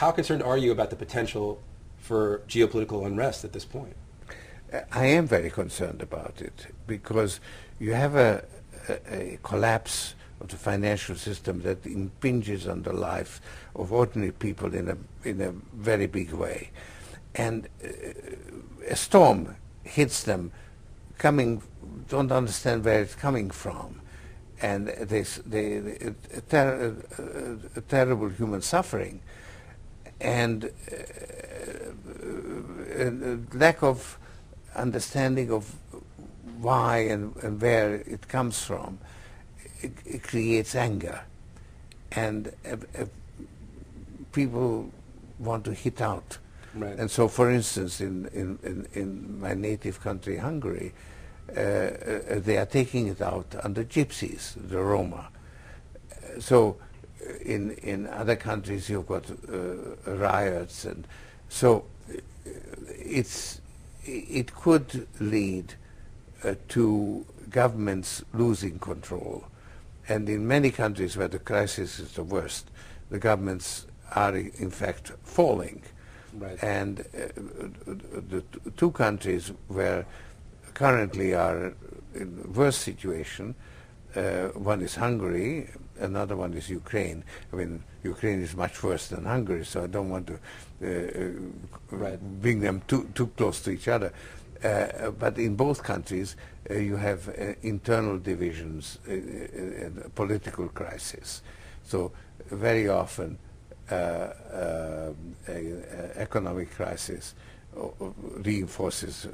how concerned are you about the potential for geopolitical unrest at this point? I am very concerned about it because you have a collapse of the financial system that impinges on the life of ordinary people in a very big way, and a storm hits them, don't understand where it's coming from, and terrible human suffering, and lack of understanding of why and where it comes from. It creates anger, and people want to hit out. Right. And so, for instance, in my native country, Hungary, they are taking it out on the gypsies, the Roma. So, in other countries, you've got riots, and so it could lead to governments losing control. And in many countries where the crisis is the worst, the governments are in fact falling. Right. And the two countries where currently are in the worst situation, one is Hungary, another one is Ukraine. I mean, Ukraine is much worse than Hungary, so I don't want to bring them too close to each other. But in both countries, you have internal divisions, political crisis. So very often, economic crisis reinforces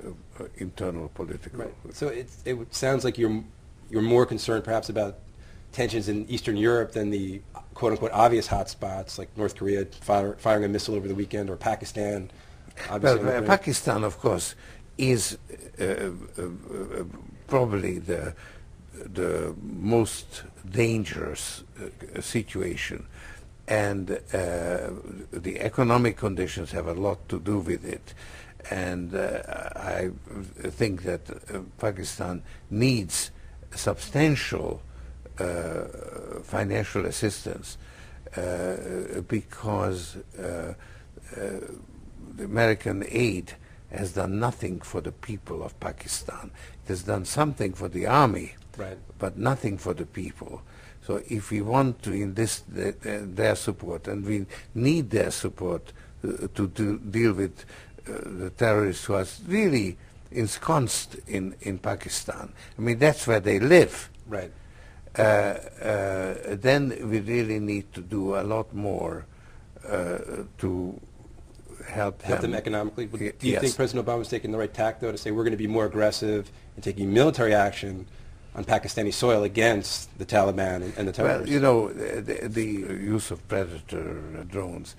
internal political. Right. So it sounds like you're more concerned perhaps about tensions in Eastern Europe than the quote-unquote obvious hotspots like North Korea firing a missile over the weekend, or Pakistan. Well, Pakistan, of course, is probably the most dangerous situation, and the economic conditions have a lot to do with it. And I think that Pakistan needs substantial financial assistance because the American aid has done nothing for the people of Pakistan. It has done something for the army, right, but nothing for the people. So if we want to enlist their support, and we need their support to deal with the terrorists who are really ensconced in Pakistan. I mean, that's where they live. Right. Then we really need to do a lot more to help them economically. Do you yes. think President Obama is taking the right tack, though, to say we're going to be more aggressive in taking military action on Pakistani soil against the Taliban and the terrorists? Well, you know, the use of predator drones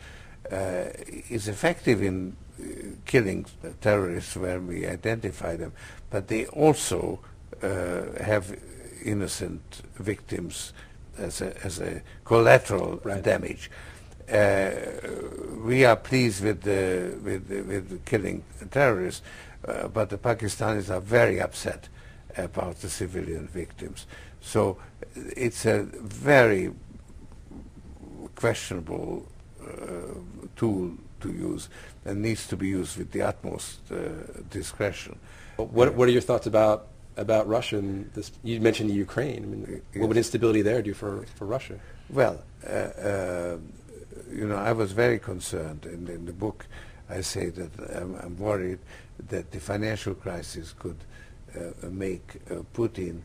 is effective in killing terrorists where we identify them, but they also have innocent victims as a collateral right. damage. We are pleased with killing terrorists, but the Pakistanis are very upset about the civilian victims. So it's a very questionable tool to use and needs to be used with the utmost discretion. What are your thoughts about Russia? And this, you mentioned Ukraine. I mean, yes. What would instability there do for Russia? Well, you know, I was very concerned. In the book, I say that I'm worried that the financial crisis could make Putin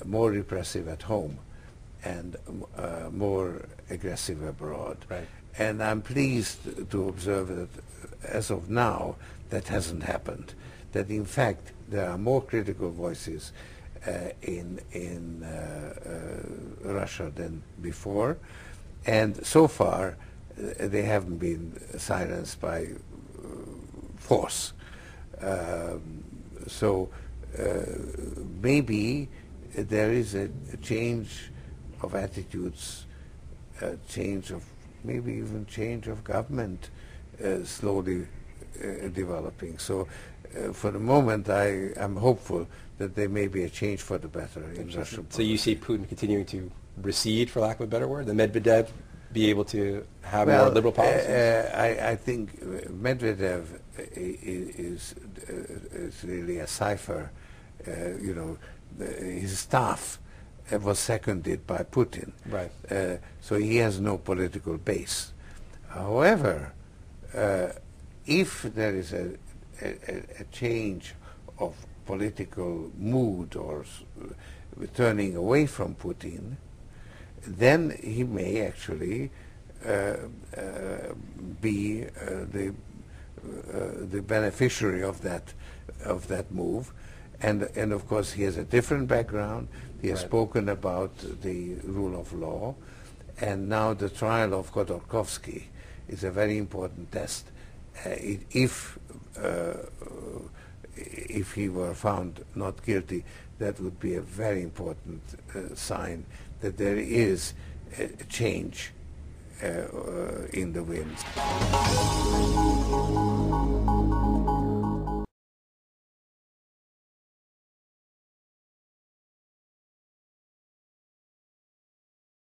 more repressive at home and more aggressive abroad. Right. And I'm pleased to observe that as of now, that hasn't happened. That in fact, there are more critical voices in Russia than before. And so far, they haven't been silenced by force. So maybe there is a change of attitudes, maybe even change of government slowly developing. So for the moment, I am hopeful that there may be a change for the better in Russian politics. So you see Putin continuing to recede, for lack of a better word? The Medvedev be able to have more liberal policies? I think Medvedev is really a cipher. His staff was seconded by Putin. Right. So he has no political base. However, if there is a change of political mood or turning away from Putin, then he may actually be the beneficiary of that move, and of course he has a different background. He has spoken about the rule of law, and now the trial of Khodorkovsky is a very important test. If he were found not guilty, that would be a very important sign that there is a change in the winds.